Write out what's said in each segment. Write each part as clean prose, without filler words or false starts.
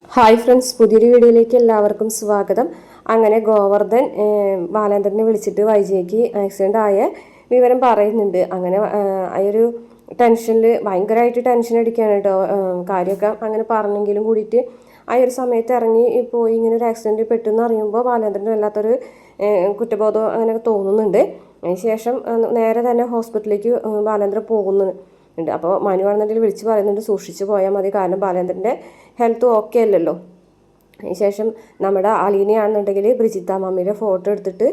Hi friends, പുതിയൊരു വീഡിയോയിലേക്ക് എല്ലാവർക്കും സ്വാഗതം. അങ്ങനെ ഗോവർദ്ധൻ ബാലേന്ദ്രനെ വിളിച്ചിട്ട് വൈജയ്ക്ക് ആക്സിഡൻ്റ് ആയ വിവരം പറയുന്നുണ്ട്. അങ്ങനെ ആ ഒരു ടെൻഷനിൽ ഭയങ്കരമായിട്ട് ടെൻഷൻ അടിക്കുകയാണ് കേട്ടോ. കാര്യമൊക്കെ അങ്ങനെ പറഞ്ഞെങ്കിലും കൂടിയിട്ട് ആ ഒരു സമയത്ത് ഇറങ്ങി പോയി ഇങ്ങനെ ഒരു ആക്സിഡൻറ്റ് പെട്ടെന്ന് അറിയുമ്പോൾ ബാലേന്ദ്രന് വല്ലാത്തൊരു കുറ്റബോധം അങ്ങനെ തോന്നുന്നുണ്ട്. അതിനുശേഷം നേരെ തന്നെ ഹോസ്പിറ്റലിലേക്ക് ബാലേന്ദ്രൻ പോകുന്നുണ്ട്. അപ്പോൾ മനുവാണെന്നുണ്ടെങ്കിൽ വിളിച്ച് പറയുന്നുണ്ട് സൂക്ഷിച്ച് പോയാൽ മതി, കാരണം ബാലേന്ദ്രൻ്റെ ഹെൽത്ത് ഓക്കെ അല്ലല്ലോ. അതിനുശേഷം നമ്മുടെ അലീനയാണെന്നുണ്ടെങ്കിൽ ബ്രിജിത്ത മമ്മിയുടെ ഫോട്ടോ എടുത്തിട്ട്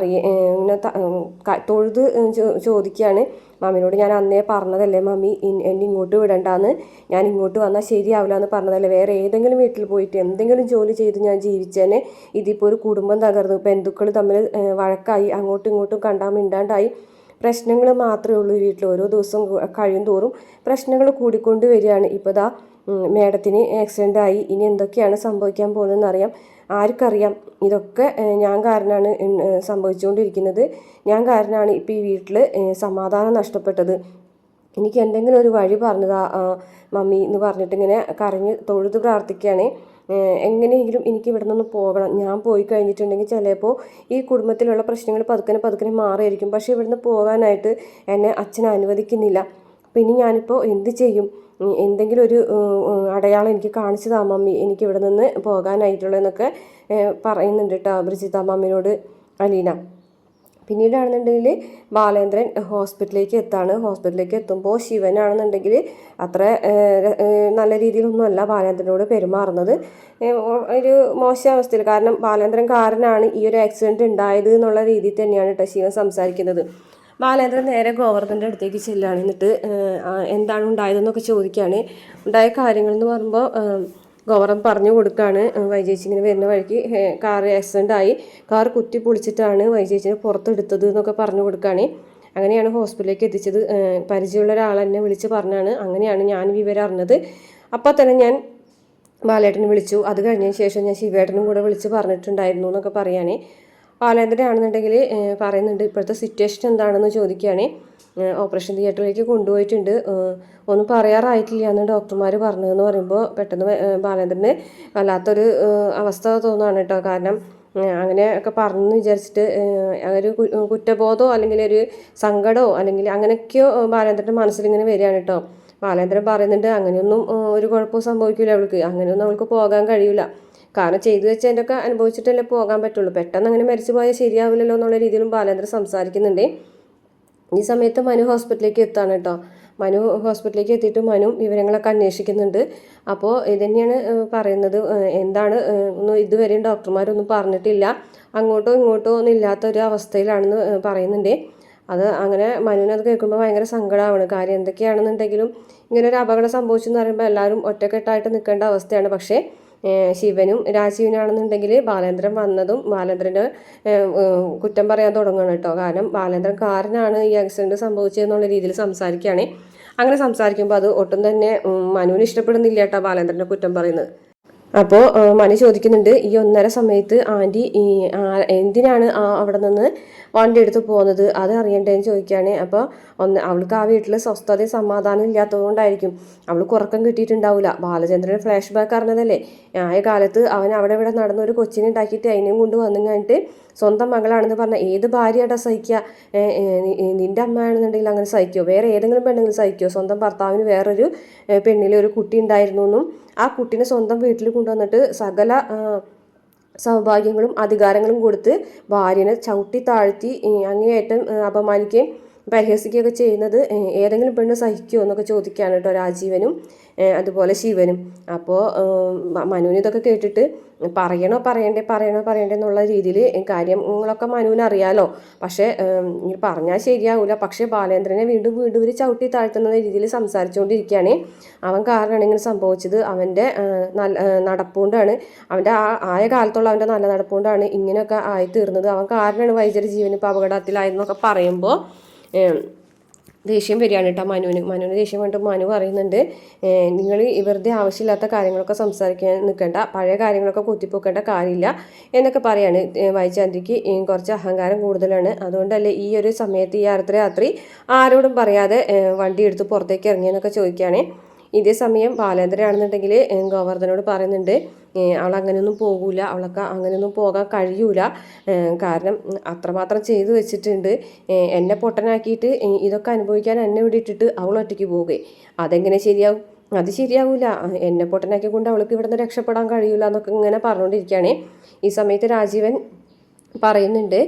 ഇങ്ങനെ തൊഴുത് ചോദിക്കുകയാണ് മമ്മിനോട്, ഞാൻ അന്നേ പറഞ്ഞതല്ലേ മമ്മി എന്നെ ഇങ്ങോട്ട് വിടണ്ടാന്ന്, ഞാൻ ഇങ്ങോട്ട് വന്നാൽ ശരിയാവില്ല എന്ന് പറഞ്ഞതല്ലേ, വേറെ ഏതെങ്കിലും വീട്ടിൽ പോയിട്ട് എന്തെങ്കിലും ജോലി ചെയ്ത് ഞാൻ ജീവിച്ചേനെ, ഇതിപ്പോൾ ഒരു കുടുംബം തകർന്നു, ബന്ധുക്കൾ തമ്മിൽ വഴക്കായി, അങ്ങോട്ടും ഇങ്ങോട്ടും കണ്ടാൽ മിണ്ടാണ്ടായി, പ്രശ്നങ്ങൾ മാത്രമേ ഉള്ളൂ ഈ വീട്ടിൽ. ഓരോ ദിവസം കഴിയും തോറും പ്രശ്നങ്ങൾ കൂടിക്കൊണ്ട് വരികയാണ്. ഇപ്പോൾ ദാ മേഡത്തിന് ആക്സിഡൻ്റ് ആയി, ഇനി എന്തൊക്കെയാണ് സംഭവിക്കാൻ പോകുന്നതെന്ന് അറിയാം. ആർക്കറിയാം, ഇതൊക്കെ ഞാൻ കാരണമാണ് സംഭവിച്ചുകൊണ്ടിരിക്കുന്നത്, ഞാൻ കാരണമാണ് ഇപ്പോൾ ഈ വീട്ടിൽ സമാധാനം നഷ്ടപ്പെട്ടത്, എനിക്ക് എന്തെങ്കിലും ഒരു വഴി പറഞ്ഞതാ മമ്മി എന്ന് പറഞ്ഞിട്ട് ഇങ്ങനെ കരഞ്ഞ് തൊഴുത് പ്രാർത്ഥിക്കുകയാണ്. എങ്ങനെയെങ്കിലും എനിക്ക് ഇവിടെ നിന്ന് പോകണം, ഞാൻ പോയി കഴിഞ്ഞിട്ടുണ്ടെങ്കിൽ ചിലപ്പോൾ ഈ കുടുംബത്തിലുള്ള പ്രശ്നങ്ങൾ പതുക്കെ മാറിയിരിക്കും, പക്ഷേ ഇവിടുന്ന് പോകാനായിട്ട് എന്നെ അച്ഛൻ അനുവദിക്കുന്നില്ല. പിന്നെ ഞാനിപ്പോൾ എന്ത് ചെയ്യും, എന്തെങ്കിലും ഒരു അടയാളം എനിക്ക് കാണിച്ചു താ മമ്മി, എനിക്ക് ഇവിടെ നിന്ന് പോകാനായിട്ടുള്ളതെന്നൊക്കെ പറയുന്നുണ്ട് കേട്ടോ ബ്രിജിത്ത മമ്മിനോട് അലീന. പിന്നീടാണെന്നുണ്ടെങ്കിൽ ബാലേന്ദ്രൻ ഹോസ്പിറ്റലിലേക്ക് ഹോസ്പിറ്റലിലേക്ക് എത്തുമ്പോൾ ശിവനാണെന്നുണ്ടെങ്കിൽ അത്ര നല്ല രീതിയിലൊന്നുമല്ല ബാലേന്ദ്രനോട് പെരുമാറുന്നത്, ഒരു മോശം അവസ്ഥയിൽ. കാരണം ബാലേന്ദ്രൻ കാരനാണ് ഈ ഒരു ആക്സിഡൻറ്റ് ഉണ്ടായത് എന്നുള്ള രീതിയിൽ തന്നെയാണ് കേട്ടോ ശിവൻ സംസാരിക്കുന്നത്. ബാലേന്ദ്രൻ നേരെ ഗോവർദ്ധൻ്റെ അടുത്തേക്ക് ചെല്ലുകയാണ്. എന്നിട്ട് എന്താണ് ഉണ്ടായതെന്നൊക്കെ ചോദിക്കുകയാണ്. ഉണ്ടായ കാര്യങ്ങളെന്ന് പറയുമ്പോൾ ഗോവർദ്ധൻ പറഞ്ഞു കൊടുക്കുകയാണ്, വൈജേച്ചി ഇങ്ങനെ വരുന്ന വഴിക്ക് കാർ ആക്സിഡൻ്റ് ആയി, കാർ കുത്തി പൊളിച്ചിട്ടാണ് വൈജേച്ചിനെ പുറത്തെടുത്തത് എന്നൊക്കെ പറഞ്ഞു കൊടുക്കുകയാണ്. അങ്ങനെയാണ് ഹോസ്പിറ്റലിലേക്ക് എത്തിച്ചത്. പരിചയമുള്ള ഒരാൾ എന്നെ വിളിച്ച് പറഞ്ഞാണ്, അങ്ങനെയാണ് ഞാൻ വിവരം അറിഞ്ഞത്. അപ്പോൾ തന്നെ ഞാൻ ബാലേട്ടനെ വിളിച്ചു. അത് കഴിഞ്ഞതിന് ശേഷം ഞാൻ ശിവേട്ടനും കൂടെ വിളിച്ച് പറഞ്ഞിട്ടുണ്ടായിരുന്നു എന്നൊക്കെ പറയുകയാണ്. ബാലേന്ദ്രനാണെന്നുണ്ടെങ്കിൽ പറയുന്നുണ്ട് ഇപ്പോഴത്തെ സിറ്റുവേഷൻ എന്താണെന്ന് ചോദിക്കുകയാണ്. ഓപ്പറേഷൻ തിയേറ്ററിലേക്ക് കൊണ്ടുപോയിട്ടുണ്ട്, ഒന്നും പറയാറായിട്ടില്ല എന്ന് ഡോക്ടർമാർ പറഞ്ഞതെന്ന് പറയുമ്പോൾ പെട്ടെന്ന് ബാലേന്ദ്രന് വല്ലാത്തൊരു അവസ്ഥ തോന്നുകയാണ് കേട്ടോ. കാരണം അങ്ങനെയൊക്കെ പറഞ്ഞെന്ന് വിചാരിച്ചിട്ട് ഒരു കുറ്റബോധമോ അല്ലെങ്കിൽ ഒരു സങ്കടമോ അല്ലെങ്കിൽ അങ്ങനെയൊക്കെയോ ബാലേന്ദ്രൻ്റെ മനസ്സിലിങ്ങനെ വരികയാണ് കേട്ടോ. ബാലേന്ദ്രൻ പറയുന്നുണ്ട് അങ്ങനെയൊന്നും ഒരു കുഴപ്പവും സംഭവിക്കില്ല അവൾക്ക്, അങ്ങനെയൊന്നും അവൾക്ക് പോകാൻ കഴിയില്ല, കാരണം ചെയ്തു വെച്ചതിൻ്റെ ഒക്കെ അനുഭവിച്ചിട്ടല്ലേ പോകാൻ പറ്റുള്ളൂ, പെട്ടെന്ന് അങ്ങനെ മരിച്ചു പോയാൽ ശരിയാവില്ലല്ലോ എന്നുള്ള രീതിയിലും ബാലേന്ദ്രൻ സംസാരിക്കുന്നുണ്ട്. ഈ സമയത്ത് മനു ഹോസ്പിറ്റലിലേക്ക് എത്താണ് കേട്ടോ. മനു ഹോസ്പിറ്റലിലേക്ക് എത്തിയിട്ട് മനു വിവരങ്ങളൊക്കെ അന്വേഷിക്കുന്നുണ്ട്. അപ്പോൾ ഇതുതന്നെയാണ് പറയുന്നത്, എന്താണ് ഒന്നും ഇതുവരെയും ഡോക്ടർമാരൊന്നും പറഞ്ഞിട്ടില്ല, അങ്ങോട്ടോ ഇങ്ങോട്ടോ ഒന്നും ഇല്ലാത്തൊരു അവസ്ഥയിലാണെന്ന് പറയുന്നുണ്ട്. അത് അങ്ങനെ മനുവിനത് കേൾക്കുമ്പോൾ ഭയങ്കര സങ്കടമാണ്. കാര്യം എന്തൊക്കെയാണെന്നുണ്ടെങ്കിലും ഇങ്ങനെ ഒരു അപകടം സംഭവിച്ചെന്ന് പറയുമ്പോൾ എല്ലാവരും ഒറ്റക്കെട്ടായിട്ട് നിൽക്കേണ്ട അവസ്ഥയാണ്. പക്ഷേ ശിവനും രാജീവനാണെന്നുണ്ടെങ്കിൽ ബാലേന്ദ്രൻ വന്നതും ബാലേന്ദ്രൻ്റെ കുറ്റം പറയാൻ തുടങ്ങണം കേട്ടോ. കാരണം ബാലേന്ദ്രൻ കാരനാണ് ഈ ആക്സിഡൻറ്റ് സംഭവിച്ചതെന്നുള്ള രീതിയിൽ സംസാരിക്കുകയാണ്. അങ്ങനെ സംസാരിക്കുമ്പോൾ അത് ഒട്ടും തന്നെ മനുവിന് ഇഷ്ടപ്പെടുന്നില്ല കേട്ടോ ബാലേന്ദ്രൻ്റെ കുറ്റം പറയുന്നത്. അപ്പോൾ മനു ചോദിക്കുന്നുണ്ട്, ഈ 1:30 സമയത്ത് ആൻറ്റി എന്തിനാണ് അവിടെ നിന്ന് വണ്ടി എടുത്ത് പോകുന്നത്, അത് അറിയണ്ടേന്ന് ചോദിക്കുകയാണ്. അപ്പോൾ അവൾക്ക് ആ വീട്ടിൽ സ്വസ്ഥതയും സമാധാനം ഇല്ലാത്തതുകൊണ്ടായിരിക്കും, അവൾക്ക് ഉറക്കം കിട്ടിയിട്ടുണ്ടാവില്ല. ബാലചന്ദ്രൻ ഫ്ലാഷ് ബാക്ക് അറിഞ്ഞതല്ലേ, ആയ കാലത്ത് അവൻ അവിടെ ഇവിടെ നടന്ന ഒരു കൊച്ചിനെ ഉണ്ടാക്കിയിട്ട് അതിനെയും കൊണ്ട് വന്നു കഴിഞ്ഞിട്ട് സ്വന്തം മകളാണെന്ന് പറഞ്ഞാൽ ഏത് ഭാര്യയായിട്ടാ സഹിക്കുക? നിൻ്റെ അമ്മയാണെന്നുണ്ടെങ്കിൽ അങ്ങനെ സഹിക്കുമോ? വേറെ ഏതെങ്കിലും പെണ്ണെങ്കിലും സഹിക്കുമോ? സ്വന്തം ഭർത്താവിന് വേറൊരു പെണ്ണിലെ ഒരു കുട്ടി ഉണ്ടായിരുന്നു എന്നും ആ കുട്ടീനെ സ്വന്തം വീട്ടിൽ കൊണ്ടുവന്നിട്ട് സകല സൗഭാഗ്യങ്ങളും അധികാരങ്ങളും കൊടുത്ത് ഭാര്യനെ ചവിട്ടി താഴ്ത്തി അങ്ങേയറ്റം അപമാനിക്കുകയും പരിഹസിക്കുകയൊക്കെ ചെയ്യുന്നത് ഏതെങ്കിലും പെണ്ണ് സഹിക്കുമോ എന്നൊക്കെ ചോദിക്കുകയാണ് കേട്ടോ രാജീവനും അതുപോലെ ശിവനും. അപ്പോൾ മനുവിന് ഇതൊക്കെ കേട്ടിട്ട് പറയണോ പറയണ്ടേ എന്നുള്ള രീതിയിൽ കാര്യങ്ങളൊക്കെ മനുവിന് അറിയാലോ. പക്ഷേ പറഞ്ഞാൽ ശരിയാവില്ല. പക്ഷേ ബാലേന്ദ്രനെ വീണ്ടും ഇവർ ചവിട്ടി താഴ്ത്തുന്ന രീതിയിൽ സംസാരിച്ചുകൊണ്ടിരിക്കുകയാണ്. അവൻ കാരണമാണ് ഇങ്ങനെ സംഭവിച്ചത്, അവൻ്റെ നടപ്പുകൊണ്ടാണ്, അവൻ്റെ ആയ കാലത്തുള്ള അവൻ്റെ നല്ല നടപ്പുകൊണ്ടാണ് ഇങ്ങനെയൊക്കെ ആയിത്തീർന്നത്, അവൻ കാരണമാണ് വൈദ്യുതി ജീവൻ ഇപ്പോൾ അപകടത്തിലായെന്നൊക്കെ പറയുമ്പോൾ ദേഷ്യം വരികയാണ് കേട്ടോ മനുവിന് ദേഷ്യം വേണ്ട. മനു പറയുന്നുണ്ട്, നിങ്ങൾ വെറുതെ ആവശ്യമില്ലാത്ത കാര്യങ്ങളൊക്കെ സംസാരിക്കാൻ നിൽക്കേണ്ട, പഴയ കാര്യങ്ങളൊക്കെ കുത്തിപ്പോക്കേണ്ട കാര്യമില്ല എന്നൊക്കെ പറയാണ്. വൈജാന്തിക്ക് കുറച്ച് അഹങ്കാരം കൂടുതലാണ്, അതുകൊണ്ടല്ലേ ഈ ഒരു സമയത്ത് ഈ രാത്രി ആരോടും പറയാതെ വണ്ടി എടുത്ത് പുറത്തേക്ക് ഇറങ്ങിയെന്നൊക്കെ ചോദിക്കുകയാണ്. ഇതേ സമയം ബാലേന്ദ്രനാണെന്നുണ്ടെങ്കിൽ ഗോവർദ്ധനോട് പറയുന്നുണ്ട് അവൾ അങ്ങനെയൊന്നും പോകൂല, അവൾക്ക് അങ്ങനെയൊന്നും പോകാൻ കഴിയൂല, കാരണം അത്രമാത്രം ചെയ്തു വെച്ചിട്ടുണ്ട്. എന്നെ പൊട്ടനാക്കിയിട്ട് ഇതൊക്കെ അനുഭവിക്കാൻ എന്നെ ഇവിടെ ഇട്ടിട്ട് അവൾ ഒറ്റയ്ക്ക് പോവുകയെ, അതെങ്ങനെ ശരിയാവും? അത് ശരിയാവില്ല, എന്നെ പൊട്ടനാക്കി കൊണ്ട് അവൾക്ക് ഇവിടുന്ന് രക്ഷപ്പെടാൻ കഴിയില്ല എന്നൊക്കെ ഇങ്ങനെ പറഞ്ഞുകൊണ്ടിരിക്കുകയാണ്. ഈ സമയത്ത് രാജീവൻ പറയുന്നുണ്ട്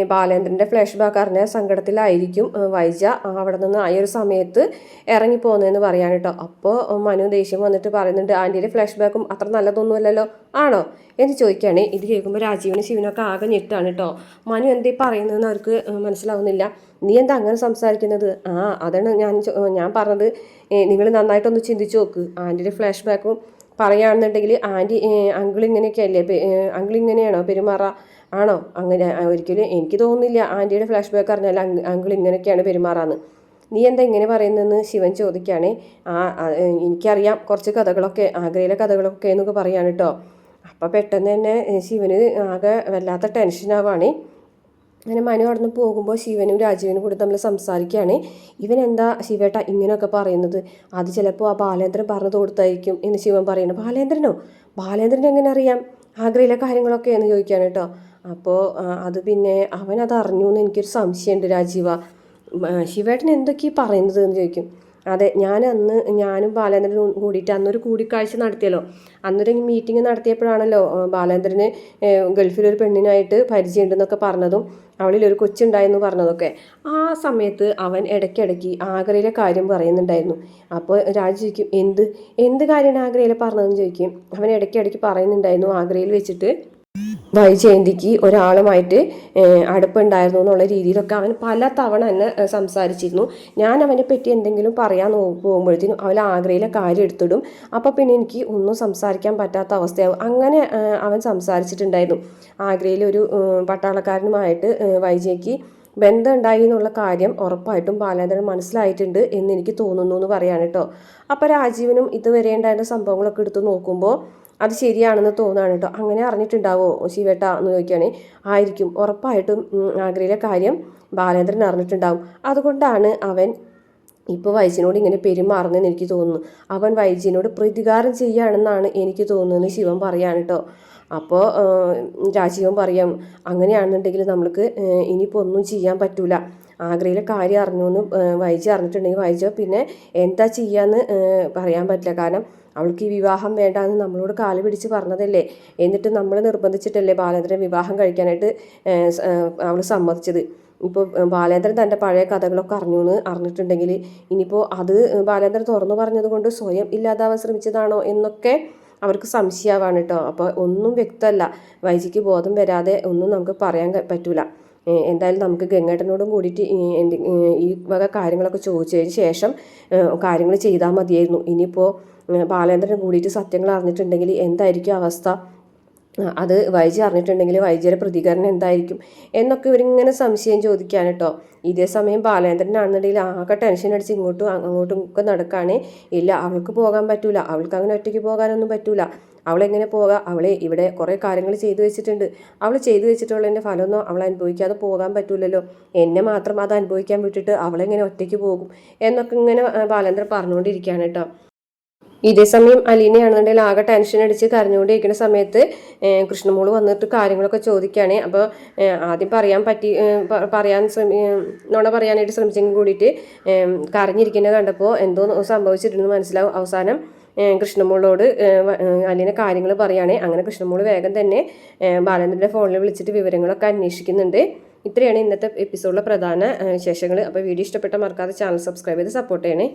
ബാലേന്ദ്രൻ്റെ ഫ്ലാഷ് ബാക്ക് അറിഞ്ഞ സങ്കടത്തിലായിരിക്കും വൈജ അവിടെ നിന്ന് ആ ഒരു സമയത്ത് ഇറങ്ങിപ്പോകുന്നതെന്ന് പറയാൻ കേട്ടോ. അപ്പോൾ മനു ദേഷ്യം വന്നിട്ട് പറയുന്നുണ്ട് ആൻറ്റിയുടെ ഫ്ലാഷ് ബാക്കും അത്ര നല്ലതൊന്നുമല്ലല്ലോ ആണോ എന്ന് ചോദിക്കുകയാണ്. ഇത് കേൾക്കുമ്പോൾ രാജീവനും ശിവനൊക്കെ ആകെ ഞെട്ടാണ് കേട്ടോ. മനു എന്തേ പറയുന്നതെന്ന് അവർക്ക് മനസ്സിലാവുന്നില്ല. നീ എന്താ അങ്ങനെ സംസാരിക്കുന്നത്? അതാണ് ഞാൻ പറഞ്ഞത്, നിങ്ങൾ നന്നായിട്ടൊന്ന് ചിന്തിച്ച് നോക്ക്. ആൻറ്റിയുടെ ഫ്ലാഷ് ബാക്കും പറയുകയാണെന്നുണ്ടെങ്കിൽ ആൻറ്റി അങ്കിൾ ഇങ്ങനെയൊക്കെയല്ലേ, അങ്കിൾ ഇങ്ങനെയാണോ പെരുമാറുക? ആണോ? അങ്ങനെ ഒരിക്കലും എനിക്ക് തോന്നുന്നില്ല ആൻറ്റിയുടെ ഫ്ലാഷ് ബാക്ക് അറിഞ്ഞാൽ അങ്കിൾ ഇങ്ങനെയൊക്കെയാണ് പെരുമാറാന്ന്. നീ എന്താ ഇങ്ങനെ പറയുന്നതെന്ന് ശിവൻ ചോദിക്കുകയാണ്. എനിക്കറിയാം കുറച്ച് കഥകളൊക്കെ, ആഗ്രയിലെ കഥകളൊക്കെ എന്നൊക്കെ പറയാണ് കേട്ടോ. അപ്പം പെട്ടെന്ന് തന്നെ ശിവന് ആകെ വല്ലാത്ത ടെൻഷനാവാണ്. അങ്ങനെ മനു അവിടെ നിന്ന് പോകുമ്പോൾ ശിവനും രാജീവനും കൂടി തമ്മിൽ സംസാരിക്കുകയാണ്. ഇവൻ എന്താ ശിവേട്ട ഇങ്ങനെയൊക്കെ പറയുന്നത്? അത് ചിലപ്പോൾ ആ ബാലേന്ദ്രൻ പറഞ്ഞു കൊടുത്തായിരിക്കും എന്ന് ശിവൻ പറയുന്നു. ബാലേന്ദ്രൻ എങ്ങനെ അറിയാം ആഗ്രയിലെ കാര്യങ്ങളൊക്കെ എന്ന് ചോദിക്കുകയാണ് കേട്ടോ. അപ്പോൾ അത് പിന്നെ അവനത് അറിഞ്ഞു എന്ന് എനിക്കൊരു സംശയമുണ്ട് രാജീവ. ശിവേട്ടൻ എന്തൊക്കെയാണ് പറയുന്നത് എന്ന് ചോദിക്കും. അതെ, ഞാനും ബാലേന്ദ്രനും കൂടിയിട്ട് അന്നൊരു കൂടിക്കാഴ്ച നടത്തിയല്ലോ. അന്നൊരു മീറ്റിംഗ് നടത്തിയപ്പോഴാണല്ലോ ബാലേന്ദ്രന് ഗൾഫിലൊരു പെണ്ണിനായിട്ട് പരിചയമുണ്ടെന്നൊക്കെ പറഞ്ഞതും അവളിലൊരു കൊച്ചുണ്ടായെന്ന് പറഞ്ഞതൊക്കെ. ആ സമയത്ത് അവൻ ഇടയ്ക്കിടയ്ക്ക് ആഗ്രയിലെ കാര്യം പറയുന്നുണ്ടായിരുന്നു. അപ്പോൾ രാജു ചോദിക്കും എന്ത് കാര്യമാണ് ആഗ്രയിൽ പറഞ്ഞതെന്ന് ചോദിക്കും. അവൻ ഇടയ്ക്കിടയ്ക്ക് പറയുന്നുണ്ടായിരുന്നു ആഗ്രയിൽ വെച്ചിട്ട് വൈജയന്തിക്ക് ഒരാളുമായിട്ട് അടുപ്പുണ്ടായിരുന്നു എന്നുള്ള രീതിയിലൊക്കെ അവൻ പല തവണ തന്നെ സംസാരിച്ചിരുന്നു. ഞാൻ അവനെ പറ്റി എന്തെങ്കിലും പറയാൻ പോകുമ്പോഴത്തേനും അവൻ ആഗ്രയിലെ കാര്യം എടുത്തിടും. അപ്പോൾ പിന്നെ എനിക്ക് ഒന്നും സംസാരിക്കാൻ പറ്റാത്ത അവസ്ഥയാവും. അങ്ങനെ അവൻ സംസാരിച്ചിട്ടുണ്ടായിരുന്നു. ആഗ്രയിൽ ഒരു പട്ടാളക്കാരനുമായിട്ട് വൈജയ്ക്ക് ബന്ധം ഉണ്ടായി എന്നുള്ള കാര്യം ഉറപ്പായിട്ടും ബാലേന്ദ്രൻ മനസ്സിലായിട്ടുണ്ട് എന്ന് എനിക്ക് തോന്നുന്നു എന്ന് പറയാണ് കേട്ടോ. അപ്പോൾ രാജീവനും ഇതുവരെ ഉണ്ടായിരുന്ന സംഭവങ്ങളൊക്കെ എടുത്ത് നോക്കുമ്പോൾ അത് ശരിയാണെന്ന് തോന്നുകയാണ് കേട്ടോ. അങ്ങനെ അറിഞ്ഞിട്ടുണ്ടാവോ ശിവേട്ട എന്ന് ചോദിക്കുകയാണെങ്കിൽ ആയിരിക്കും, ഉറപ്പായിട്ടും ആഗ്രയിലെ കാര്യം ബാലേന്ദ്രൻ അറിഞ്ഞിട്ടുണ്ടാവും. അതുകൊണ്ടാണ് അവൻ ഇപ്പോൾ വൈജിനോട് ഇങ്ങനെ പെരുമാറുന്നതെന്ന് എനിക്ക് തോന്നുന്നു. അവൻ വൈജിനോട് പ്രതികാരം ചെയ്യുകയാണെന്നാണ് എനിക്ക് തോന്നുന്നതെന്ന് ശിവൻ പറയാണ് കേട്ടോ. അപ്പോൾ രാജീവൻ പറയാം അങ്ങനെയാണെന്നുണ്ടെങ്കിൽ നമ്മൾക്ക് ഇനിയിപ്പോൾ ഒന്നും ചെയ്യാൻ പറ്റൂല. ആഗ്രയിലെ കാര്യം അറിഞ്ഞു എന്ന് വൈജി അറിഞ്ഞിട്ടുണ്ടെങ്കിൽ വൈജ പിന്നെ എന്താ ചെയ്യാന്ന് പറയാൻ പറ്റില്ല. കാരണം അവൾക്ക് ഈ വിവാഹം വേണ്ടാന്ന് നമ്മളോട് കാല് പിടിച്ച് പറഞ്ഞതല്ലേ. എന്നിട്ട് നമ്മൾ നിർബന്ധിച്ചിട്ടല്ലേ ബാലേന്ദ്രൻ വിവാഹം കഴിക്കാനായിട്ട് അവൾ സമ്മതിച്ചത്. ഇപ്പോൾ ബാലേന്ദ്രൻ തൻ്റെ പഴയ കഥകളൊക്കെ അറിഞ്ഞിട്ടുണ്ടെങ്കിൽ ഇനിയിപ്പോൾ അത് ബാലേന്ദ്രൻ തുറന്നു പറഞ്ഞത് കൊണ്ട് സ്വയം ഇല്ലാതാവാൻ ശ്രമിച്ചതാണോ എന്നൊക്കെ അവർക്ക് സംശയമാവാണ് കേട്ടോ. അപ്പോൾ ഒന്നും വ്യക്തമല്ല. വൈജിക്ക് ബോധം വരാതെ ഒന്നും നമുക്ക് പറയാൻ പറ്റൂല. എന്തായാലും നമുക്ക് ഗംഗേട്ടനോടും കൂടിയിട്ട് ഈ വക കാര്യങ്ങളൊക്കെ ചോദിച്ചതിന് ശേഷം കാര്യങ്ങൾ ചെയ്താൽ മതിയായിരുന്നു. ഇനിയിപ്പോൾ ബാലേന്ദ്രൻ കൂടിയിട്ട് സത്യങ്ങൾ അറിഞ്ഞിട്ടുണ്ടെങ്കിൽ എന്തായിരിക്കും അവസ്ഥ? അത് വൈജി അറിഞ്ഞിട്ടുണ്ടെങ്കിൽ വൈജിയുടെ പ്രതികരണം എന്തായിരിക്കും എന്നൊക്കെ ഇവരിങ്ങനെ സംശയം ചോദിക്കാൻ കേട്ടോ. ഇതേ സമയം ബാലേന്ദ്രനാണെന്നുണ്ടെങ്കിൽ ആകെ ടെൻഷൻ അടിച്ച് ഇങ്ങോട്ടും അങ്ങോട്ടും ഒക്കെ നടക്കുകയാണ്. ഇല്ല, അവൾക്ക് പോകാൻ പറ്റൂല, അവൾക്ക് അങ്ങനെ ഒറ്റയ്ക്ക് പോകാനൊന്നും പറ്റൂല. അവളെങ്ങനെ പോകാം? അവളെ ഇവിടെ കുറേ കാര്യങ്ങൾ ചെയ്തു വെച്ചിട്ടുണ്ട്. അവൾ ചെയ്തു വെച്ചിട്ടുള്ളതിൻ്റെ ഫലമൊന്നും അവൾ അനുഭവിക്കാതെ പോകാൻ പറ്റൂലല്ലോ. എന്നെ മാത്രം അത് അനുഭവിക്കാൻ വിട്ടിട്ട് അവളെങ്ങനെ ഒറ്റയ്ക്ക് പോകും എന്നൊക്കെ ഇങ്ങനെ ബാലേന്ദ്രൻ പറഞ്ഞുകൊണ്ടിരിക്കുകയാണ് കേട്ടോ. ഇതേ സമയം അലീനയാണെന്നുണ്ടെങ്കിൽ ആകെ ടെൻഷൻ അടിച്ച് കരഞ്ഞുകൊണ്ടിരിക്കുന്ന സമയത്ത് കൃഷ്ണമോള് വന്നിട്ട് കാര്യങ്ങളൊക്കെ ചോദിക്കുകയാണ്. അപ്പോൾ ആദ്യം നുണ പറയാനായിട്ട് ശ്രമിച്ചെങ്കിൽ കൂടിയിട്ട് കരഞ്ഞിരിക്കുന്നത് കണ്ടപ്പോൾ എന്തോ സംഭവിച്ചിട്ടുണ്ടെന്ന് മനസ്സിലാവും. അവസാനം കൃഷ്ണമോളോട് അലീന കാര്യങ്ങൾ പറയുകയാണ്. അങ്ങനെ കൃഷ്ണമോള് വേഗം തന്നെ ബാലേന്ദ്രൻ്റെ ഫോണിൽ വിളിച്ചിട്ട് വിവരങ്ങളൊക്കെ അന്വേഷിക്കുന്നുണ്ട്. ഇത്രയാണ് ഇന്നത്തെ എപ്പിസോഡിലെ പ്രധാന വിശേഷങ്ങൾ. അപ്പോൾ വീഡിയോ ഇഷ്ടപ്പെട്ട മറക്കാതെ ചാനൽ സബ്സ്ക്രൈബ് ചെയ്ത് സപ്പോർട്ട് ചെയ്യണേ.